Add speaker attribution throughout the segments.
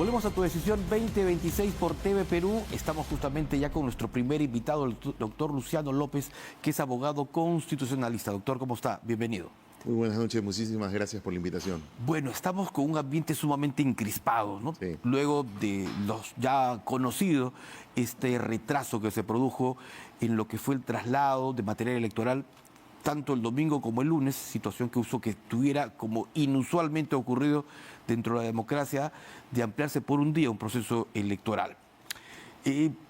Speaker 1: Volvemos a Tu Decisión 2026 por TV Perú. Estamos justamente ya con nuestro primer invitado, el doctor Luciano López, que es abogado constitucionalista. Doctor, ¿cómo está? Bienvenido.
Speaker 2: Muy buenas noches, muchísimas gracias por la invitación.
Speaker 1: Bueno, estamos con un ambiente sumamente encrispado, ¿no?
Speaker 2: Sí.
Speaker 1: Luego de los ya conocido, este retraso que se produjo en lo que fue el traslado de material electoral, tanto el domingo como el lunes, situación que hizo que tuviera, como inusualmente ocurrido dentro de la democracia, de ampliarse por un día un proceso electoral.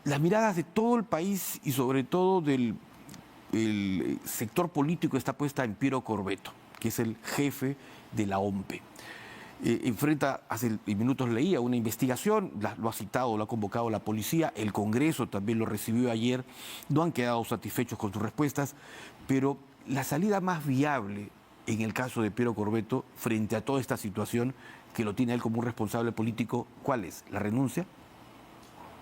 Speaker 1: Las miradas de todo el país y sobre todo del sector político está puesta en Piero Corvetto, que es el jefe de la OMPE. Enfrenta, hace minutos leía, una investigación, lo ha citado, lo ha convocado la policía, el Congreso también lo recibió ayer, no han quedado satisfechos con sus respuestas, pero la salida más viable en el caso de Piero Corvetto frente a toda esta situación que lo tiene a él como un responsable político, ¿cuál es? ¿La renuncia?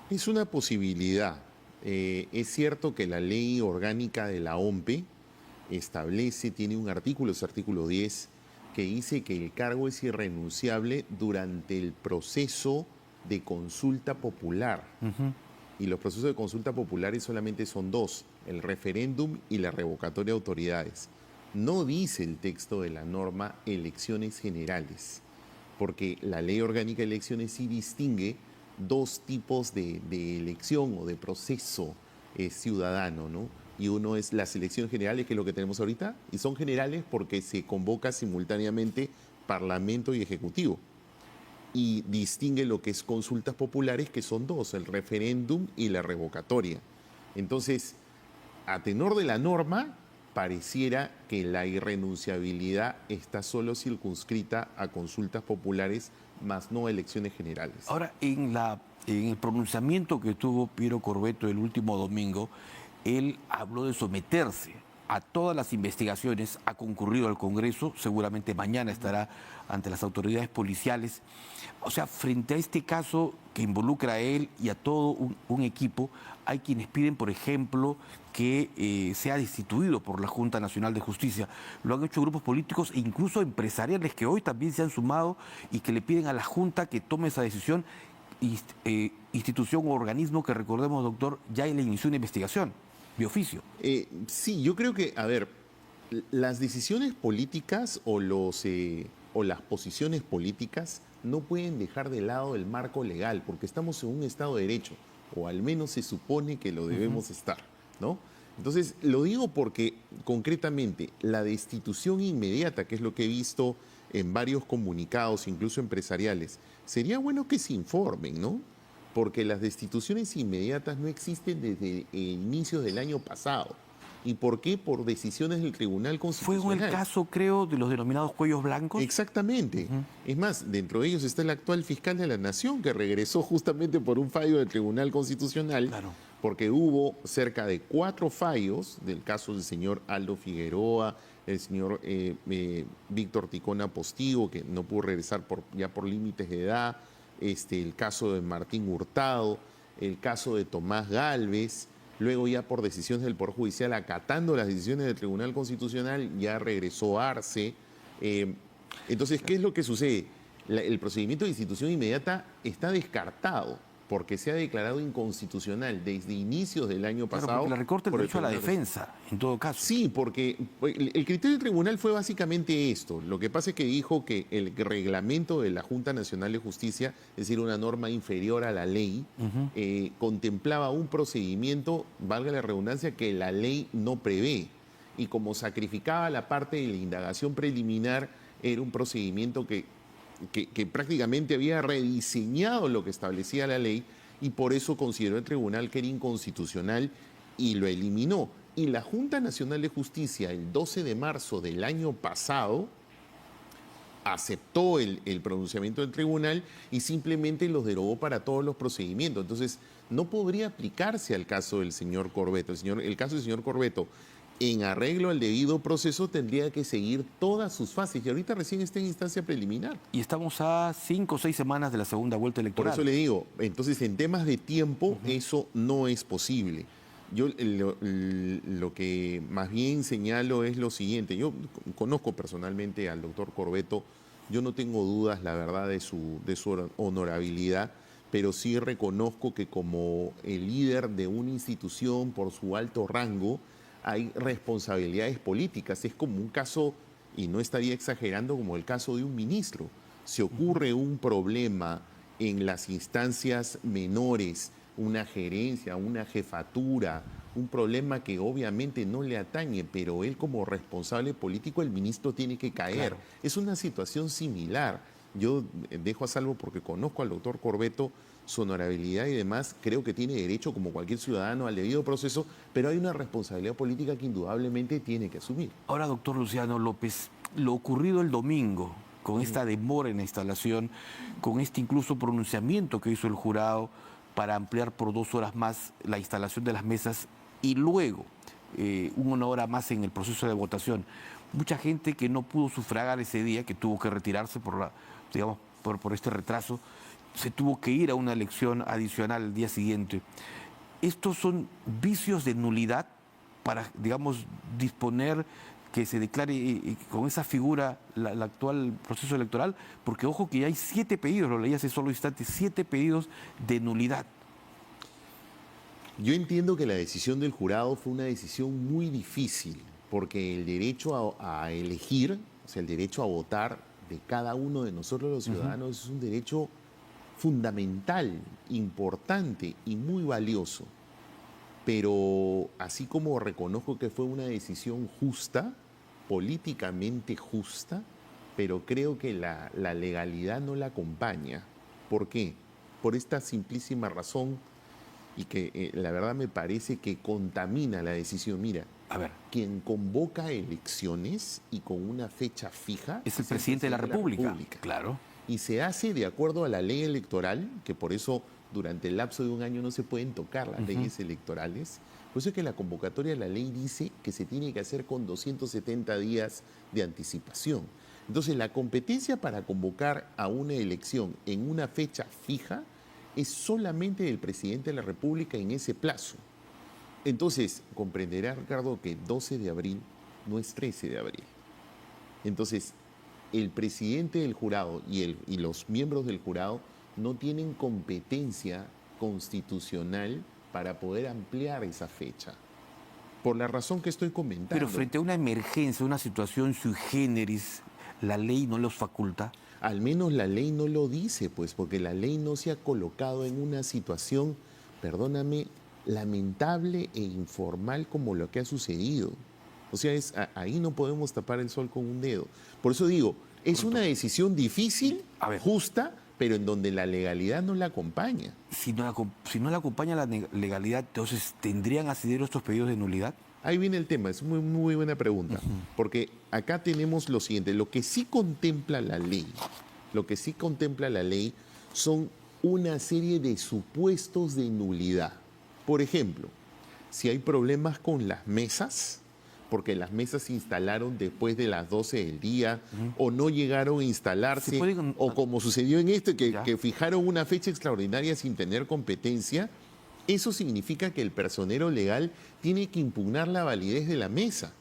Speaker 2: Es una posibilidad. Es cierto que la ley orgánica de la OMPE establece, tiene un artículo, es artículo 10, que dice que el cargo es irrenunciable durante el proceso de consulta popular. Y los procesos de consulta populares solamente son dos, el referéndum y la revocatoria de autoridades. No dice el texto de la norma elecciones generales, porque la ley orgánica de elecciones sí distingue dos tipos de elección o de proceso ciudadano, ¿no? Y uno es las elecciones generales, que es lo que tenemos ahorita, y son generales porque se convoca simultáneamente Parlamento y Ejecutivo. Y distingue lo que es consultas populares, que son dos, el referéndum y la revocatoria. Entonces, a tenor de la norma, pareciera que la irrenunciabilidad está solo circunscrita a consultas populares, más no a elecciones generales.
Speaker 1: Ahora, en el pronunciamiento que tuvo Piero Corvetto el último domingo, él habló de someterse a todas las investigaciones, ha concurrido al Congreso, seguramente mañana estará ante las autoridades policiales. O sea, frente a este caso que involucra a él y a todo un equipo, hay quienes piden, por ejemplo, que sea destituido por la Junta Nacional de Justicia. Lo han hecho grupos políticos e incluso empresariales que hoy también se han sumado y que le piden a la Junta que tome esa decisión. Institución o organismo que, recordemos, doctor, ya le inició una investigación de oficio.
Speaker 2: Sí, yo creo que, a ver, las decisiones políticas o las posiciones políticas no pueden dejar de lado el marco legal, porque estamos en un Estado de Derecho, o al menos se supone que lo debemos estar, ¿no? Entonces, lo digo porque, concretamente, la destitución inmediata, que es lo que he visto en varios comunicados, incluso empresariales, sería bueno que se informen, ¿no? Porque las destituciones inmediatas no existen desde inicios del año pasado. ¿Y por qué? Por decisiones del Tribunal Constitucional.
Speaker 1: Fue en el caso, creo, de los denominados cuellos blancos.
Speaker 2: Exactamente. Es más, dentro de ellos está el actual fiscal de la Nación, que regresó justamente por un fallo del Tribunal Constitucional,
Speaker 1: Claro.
Speaker 2: porque hubo cerca de 4 fallos del caso del señor Aldo Figueroa, el señor Víctor Ticona Postigo, que no pudo regresar ya por límites de edad, el caso de Martín Hurtado, el caso de Tomás Gálvez. Luego, ya por decisiones del Poder Judicial, acatando las decisiones del Tribunal Constitucional, ya regresó Arce. Entonces, ¿qué es lo que sucede? El procedimiento de institución inmediata está descartado porque se ha declarado inconstitucional desde inicios del año pasado.
Speaker 1: Claro, porque le recorta el derecho a la defensa, en todo caso.
Speaker 2: Sí, porque el criterio del tribunal fue básicamente esto. Lo que pasa es que dijo que el reglamento de la Junta Nacional de Justicia, es decir, una norma inferior a la ley, contemplaba un procedimiento, valga la redundancia, que la ley no prevé. Y como sacrificaba la parte de la indagación preliminar, era un procedimiento que prácticamente había rediseñado lo que establecía la ley, y por eso consideró el tribunal que era inconstitucional y lo eliminó. Y la Junta Nacional de Justicia, el 12 de marzo del año pasado, aceptó el pronunciamiento del tribunal y simplemente los derogó para todos los procedimientos. Entonces, no podría aplicarse al caso del señor Corvetto. El caso del señor Corvetto, en arreglo al debido proceso, tendría que seguir todas sus fases. Y ahorita recién está en instancia preliminar.
Speaker 1: Y estamos a 5 o 6 semanas de la segunda vuelta electoral.
Speaker 2: Por eso le digo, entonces en temas de tiempo eso no es posible. Yo lo que más bien señalo es lo siguiente. Yo conozco personalmente al doctor Corvetto Yo no tengo dudas, la verdad, de su honorabilidad, pero sí reconozco que como el líder de una institución por su alto rango, hay responsabilidades políticas. Es como un caso, y no estaría exagerando, como el caso de un ministro. Si ocurre un problema en las instancias menores, una gerencia, una jefatura, un problema que obviamente no le atañe, pero él como responsable político, el ministro tiene que caer.
Speaker 1: Claro.
Speaker 2: Es una situación similar. Yo dejo a salvo porque conozco al doctor Corbeto, su honorabilidad y demás, creo que tiene derecho como cualquier ciudadano al debido proceso, pero hay una responsabilidad política que indudablemente tiene que asumir.
Speaker 1: Ahora, doctor Luciano López, lo ocurrido el domingo, con esta demora en la instalación, con este incluso pronunciamiento que hizo el jurado para ampliar por 2 horas más la instalación de las mesas y luego 1 hora más en el proceso de votación. Mucha gente que no pudo sufragar ese día, que tuvo que retirarse digamos, por este retraso, se tuvo que ir a una elección adicional el día siguiente. Estos son vicios de nulidad para, digamos, disponer que se declare con esa figura la actual proceso electoral, porque ojo que ya hay 7 pedidos, lo leí hace solo instantes, 7 pedidos de nulidad.
Speaker 2: Yo entiendo que la decisión del jurado fue una decisión muy difícil, porque el derecho a elegir, o sea, el derecho a votar de cada uno de nosotros los ciudadanos es un derecho fundamental, importante y muy valioso. Pero así como reconozco que fue una decisión justa, políticamente justa, pero creo que la legalidad no la acompaña. ¿Por qué? Por esta simplísima razón y que la verdad me parece que contamina la decisión. Mira,
Speaker 1: A ver,
Speaker 2: quien convoca elecciones y con una fecha fija
Speaker 1: es el presidente de la República.
Speaker 2: República.
Speaker 1: Claro.
Speaker 2: Y se hace de acuerdo a la ley electoral, que por eso durante el lapso de un año no se pueden tocar las leyes electorales. Por eso es que la convocatoria de la ley dice que se tiene que hacer con 270 días de anticipación. Entonces, la competencia para convocar a una elección en una fecha fija es solamente del presidente de la República en ese plazo. Entonces, comprenderá, Ricardo, que 12 de abril no es 13 de abril. Entonces, el presidente del jurado y los miembros del jurado no tienen competencia constitucional para poder ampliar esa fecha. Por la razón que estoy comentando.
Speaker 1: Pero frente a una emergencia, una situación sui generis, ¿la ley no los faculta?
Speaker 2: Al menos la ley no lo dice, pues, porque la ley no se ha colocado en una situación, perdóname, lamentable e informal como lo que ha sucedido. O sea, ahí no podemos tapar el sol con un dedo. Por eso digo, es una decisión difícil, justa, pero en donde la legalidad no la acompaña.
Speaker 1: Si no la acompaña la legalidad, entonces, ¿tendrían asidero estos pedidos de nulidad?
Speaker 2: Ahí viene el tema, es muy, muy buena pregunta, porque acá tenemos lo siguiente, lo que sí contempla la ley son una serie de supuestos de nulidad. Por ejemplo, si hay problemas con las mesas, porque las mesas se instalaron después de las 12 del día o no llegaron a instalarse, o como sucedió en que fijaron una fecha extraordinaria sin tener competencia, eso significa que el personero legal tiene que impugnar la validez de la mesa.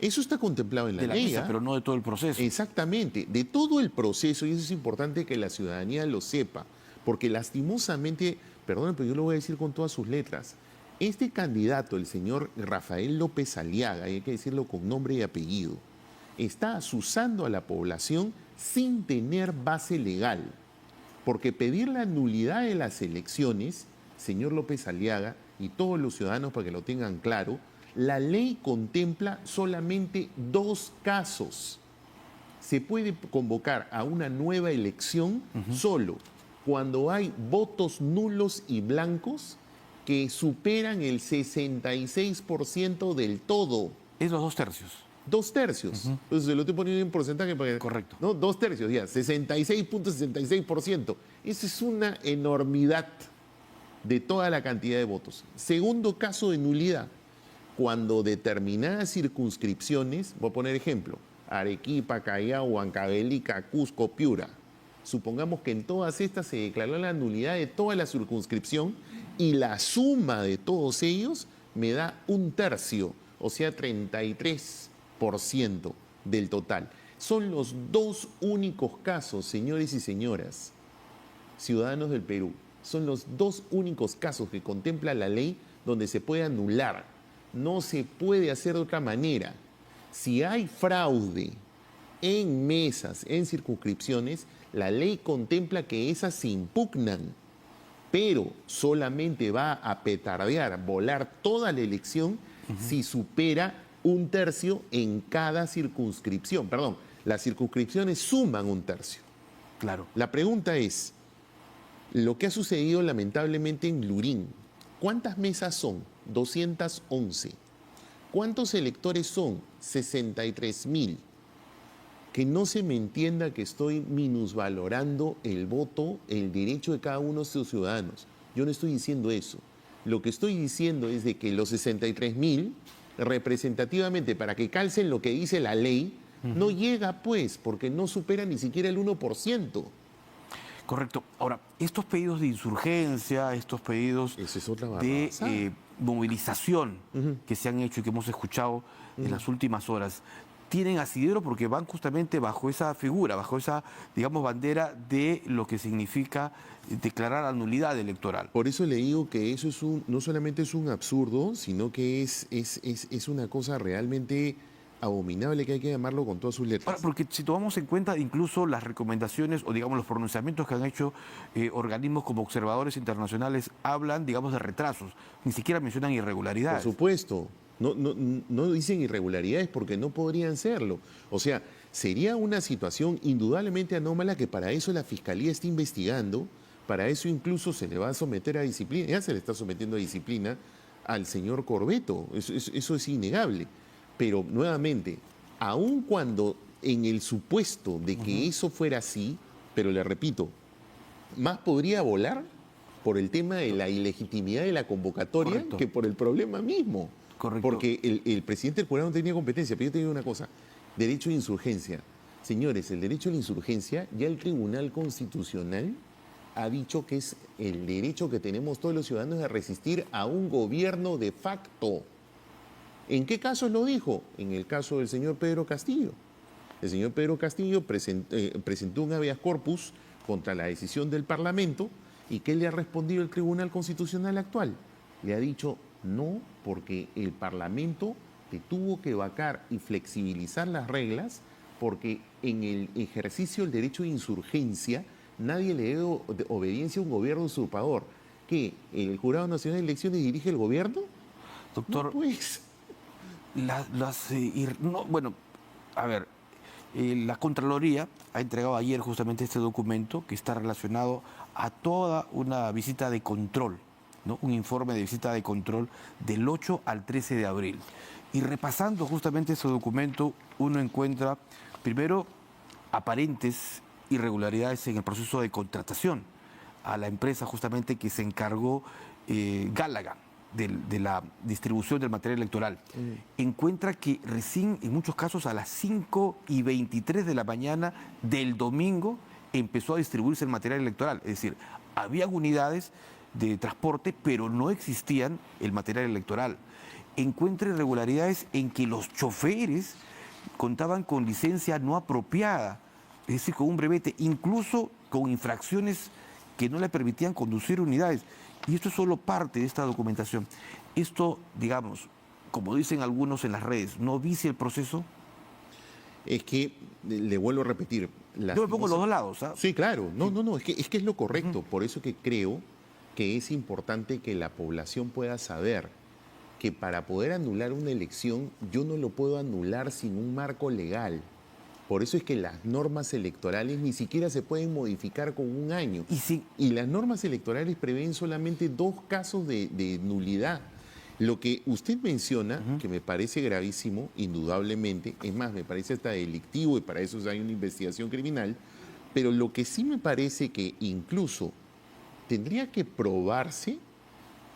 Speaker 2: Eso está contemplado en la ley.
Speaker 1: Mesa, pero no de todo el proceso.
Speaker 2: Exactamente, de todo el proceso, y eso es importante que la ciudadanía lo sepa, porque lastimosamente, perdón, pero yo lo voy a decir con todas sus letras, este candidato, el señor Rafael López Aliaga, y hay que decirlo con nombre y apellido, está asusando a la población sin tener base legal, porque pedir la nulidad de las elecciones, señor López Aliaga, y todos los ciudadanos para que lo tengan claro, la ley contempla solamente 2 casos. Se puede convocar a una nueva elección solo cuando hay votos nulos y blancos que superan el 66% del todo.
Speaker 1: Es los 2/3.
Speaker 2: 2/3. Entonces se lo estoy poniendo en porcentaje para que...
Speaker 1: Correcto.
Speaker 2: ¿no? 2/3, ya, 66.66%. Esa es una enormidad de toda la cantidad de votos. Segundo caso de nulidad, cuando determinadas circunscripciones, voy a poner ejemplo, Arequipa, Callao, Huancavelica, Cusco, Piura, supongamos que en todas estas se declaró la nulidad de toda la circunscripción y la suma de todos ellos me da 1/3, o sea, 33% del total. Son los dos únicos casos, señores y señoras, ciudadanos del Perú, son los dos únicos casos que contempla la ley donde se puede anular. No se puede hacer de otra manera. Si hay fraude en mesas, en circunscripciones, la ley contempla que esas se impugnan, pero solamente va a petardear, volar toda la elección si supera un tercio en cada circunscripción. Perdón, las circunscripciones suman un tercio.
Speaker 1: Claro.
Speaker 2: La pregunta es, lo que ha sucedido lamentablemente en Lurín, ¿cuántas mesas son? 211. ¿Cuántos electores son? 63.000. Que no se me entienda que estoy minusvalorando el voto, el derecho de cada uno de sus ciudadanos. Yo no estoy diciendo eso. Lo que estoy diciendo es de que los 63.000, representativamente, para que calcen lo que dice la ley, no llega pues, porque no supera ni siquiera el 1%.
Speaker 1: Correcto. Ahora, estos pedidos de insurgencia, estos pedidos
Speaker 2: Esa es otra
Speaker 1: de
Speaker 2: barbarizada.
Speaker 1: movilización que se han hecho y que hemos escuchado en las últimas horas, tienen asidero porque van justamente bajo esa figura, bajo esa, digamos, bandera de lo que significa declarar la nulidad electoral.
Speaker 2: Por eso le digo que eso es no solamente es un absurdo, sino que es una cosa realmente abominable que hay que llamarlo con todas sus letras.
Speaker 1: Ahora, porque si tomamos en cuenta incluso las recomendaciones o digamos los pronunciamientos que han hecho organismos como observadores internacionales, hablan, digamos, de retrasos, ni siquiera mencionan
Speaker 2: Por
Speaker 1: irregularidades.
Speaker 2: supuesto, no dicen irregularidades porque no podrían serlo. O sea, sería una situación indudablemente anómala que para eso la Fiscalía está investigando, para eso incluso se le va a someter a disciplina, ya se le está sometiendo a disciplina al señor Corbeto, eso es innegable. Pero nuevamente, aun cuando en el supuesto de que eso fuera así, pero le repito, más podría volar por el tema de la ilegitimidad de la convocatoria
Speaker 1: Correcto.
Speaker 2: que por el problema mismo.
Speaker 1: Correcto.
Speaker 2: Porque el presidente del jurado no tenía competencia, pero yo te digo una cosa, derecho de insurgencia. Señores, el derecho a la insurgencia, ya el Tribunal Constitucional ha dicho que es el derecho que tenemos todos los ciudadanos de resistir a un gobierno de facto. ¿En qué casos lo dijo? En el caso del señor Pedro Castillo. El señor Pedro Castillo presentó un habeas corpus contra la decisión del Parlamento y ¿qué le ha respondido el Tribunal Constitucional actual? Le ha dicho no, porque el Parlamento te tuvo que vacar y flexibilizar las reglas porque en el ejercicio del derecho de insurgencia nadie le debe obediencia a un gobierno usurpador. ¿Qué? ¿El Jurado Nacional de Elecciones dirige el gobierno?
Speaker 1: Doctor,
Speaker 2: No, pues.
Speaker 1: bueno, a ver, la Contraloría ha entregado ayer justamente este documento que está relacionado a toda una visita de control, ¿no? Un informe de visita de control del 8 al 13 de abril. Y repasando justamente ese documento, uno encuentra, primero, aparentes irregularidades en el proceso de contratación a la empresa justamente que se encargó, Gálaga, de la distribución del material electoral. Encuentra que recién, en muchos casos, a las 5:23 de la mañana del domingo empezó a distribuirse el material electoral. Es decir, había unidades de transporte, pero no existían el material electoral. Encuentra irregularidades en que los choferes contaban con licencia no apropiada, es decir, con un brevete, incluso con infracciones que no le permitían conducir unidades. Y esto es solo parte de esta documentación. Esto, digamos, como dicen algunos en las redes, ¿no vicia el proceso?
Speaker 2: Es que, le vuelvo a repetir.
Speaker 1: Yo me pongo los dos lados, ¿ah?
Speaker 2: Sí, claro. No, es que es lo correcto. Por eso que creo que es importante que la población pueda saber que para poder anular una elección, yo no lo puedo anular sin un marco legal. Por eso es que las normas electorales ni siquiera se pueden modificar con un año. Y las normas electorales prevén solamente 2 casos de nulidad. Lo que usted menciona, que me parece gravísimo, indudablemente, es más, me parece hasta delictivo y para eso hay una investigación criminal, pero lo que sí me parece que incluso tendría que probarse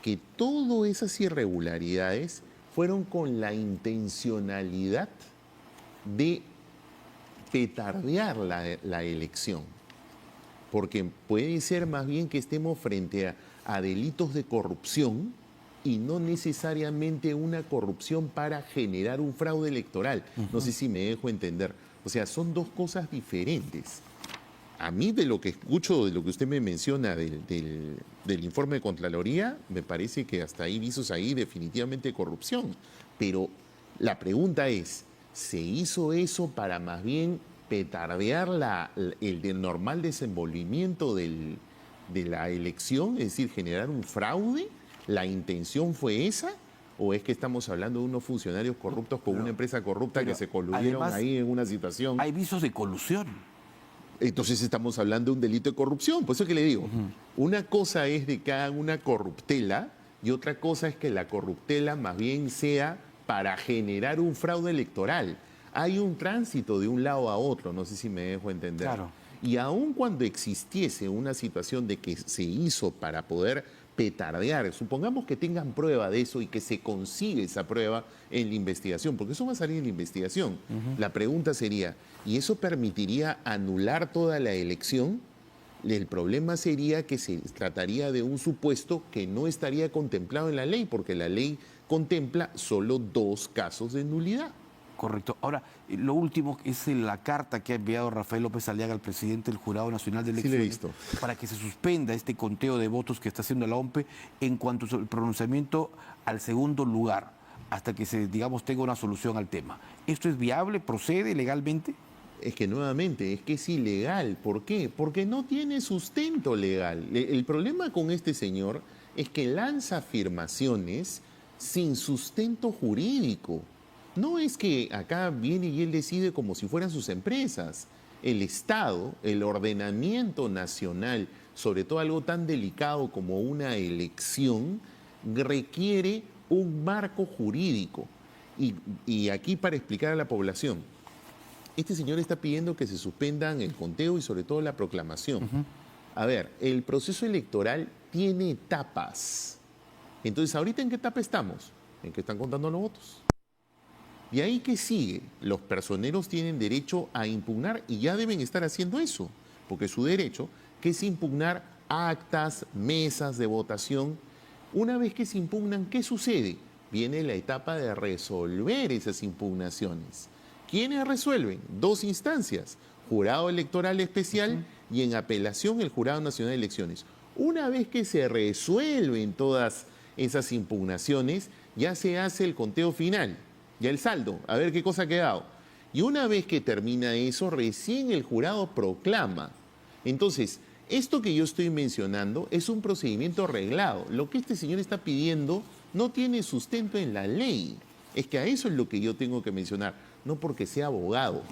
Speaker 2: que todas esas irregularidades fueron con la intencionalidad de petardear la elección. Porque puede ser más bien que estemos frente a delitos de corrupción y no necesariamente una corrupción para generar un fraude electoral. No sé si me dejo entender. O sea, son dos cosas diferentes. A mí, de lo que escucho, de lo que usted me menciona del informe de Contraloría, me parece que hasta hay visos ahí definitivamente de corrupción. Pero la pregunta es, ¿se hizo eso para más bien petardear el normal desenvolvimiento de la elección? Es decir, generar un fraude. ¿La intención fue esa? ¿O es que estamos hablando de unos funcionarios corruptos con una empresa corrupta que se coludieron ahí en una situación?
Speaker 1: Hay visos de colusión.
Speaker 2: Entonces estamos hablando de un delito de corrupción. Por eso es que le digo, una cosa es de que hagan una corruptela y otra cosa es que la corruptela más bien sea para generar un fraude electoral. Hay un tránsito de un lado a otro, no sé si me dejo entender.
Speaker 1: Claro.
Speaker 2: Y aun cuando existiese una situación de que se hizo para poder petardear, supongamos que tengan prueba de eso y que se consigue esa prueba en la investigación, porque eso va a salir en la investigación. La pregunta sería, ¿y eso permitiría anular toda la elección? El problema sería que se trataría de un supuesto que no estaría contemplado en la ley, porque la ley contempla solo 2 casos de nulidad.
Speaker 1: Correcto. Ahora, lo último es la carta que ha enviado Rafael López Aliaga al presidente del Jurado Nacional de Elecciones,
Speaker 2: Sí, lo he visto,
Speaker 1: para que se suspenda este conteo de votos que está haciendo la OMPE en cuanto al pronunciamiento al segundo lugar, hasta que se, digamos, tenga una solución al tema. ¿Esto es viable? ¿Procede legalmente?
Speaker 2: Es que nuevamente, es que es ilegal. ¿Por qué? Porque no tiene sustento legal. El problema con este señor es que lanza afirmaciones sin sustento jurídico. No es que acá viene y él decide como si fueran sus empresas. El Estado, el ordenamiento nacional, sobre todo algo tan delicado como una elección, requiere un marco jurídico. Y aquí, para explicar a la población, este señor está pidiendo que se suspendan el conteo y sobre todo la proclamación. A ver, el proceso electoral tiene etapas. Entonces, ¿ahorita en qué etapa estamos? En que están contando los votos. ¿Y ahí qué sigue? Los personeros tienen derecho a impugnar y ya deben estar haciendo eso, porque su derecho, que es impugnar actas, mesas de votación. Una vez que se impugnan, ¿qué sucede? Viene la etapa de resolver esas impugnaciones. ¿Quiénes resuelven? 2 instancias, Jurado Electoral Especial y en apelación el Jurado Nacional de Elecciones. Una vez que se resuelven todas esas impugnaciones, ya se hace el conteo final, ya el saldo, a ver qué cosa ha quedado. Y una vez que termina eso, recién el jurado proclama. Entonces, esto que yo estoy mencionando es un procedimiento arreglado. Lo que este señor está pidiendo no tiene sustento en la ley. Es que a eso es lo que yo tengo que mencionar. No porque sea abogado,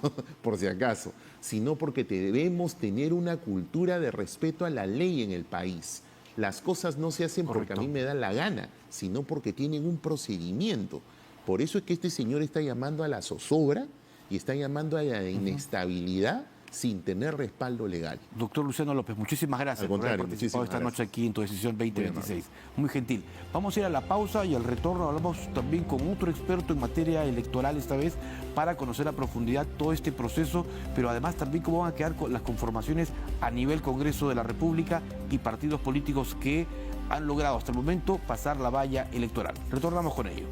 Speaker 2: por si acaso, sino porque debemos tener una cultura de respeto a la ley en el país. Las cosas no se hacen porque a mí me da la gana, sino porque tienen un procedimiento. Por eso es que este señor está llamando a la zozobra y está llamando a la inestabilidad sin tener respaldo legal.
Speaker 1: Doctor Luciano López, muchísimas gracias por haber participado esta noche aquí en Tu Decisión 2026. Muy gentil. Vamos a ir a la pausa y al retorno hablamos también con otro experto en materia electoral esta vez para conocer a profundidad todo este proceso, pero además también cómo van a quedar las conformaciones a nivel Congreso de la República y partidos políticos que han logrado hasta el momento pasar la valla electoral. Retornamos con ello.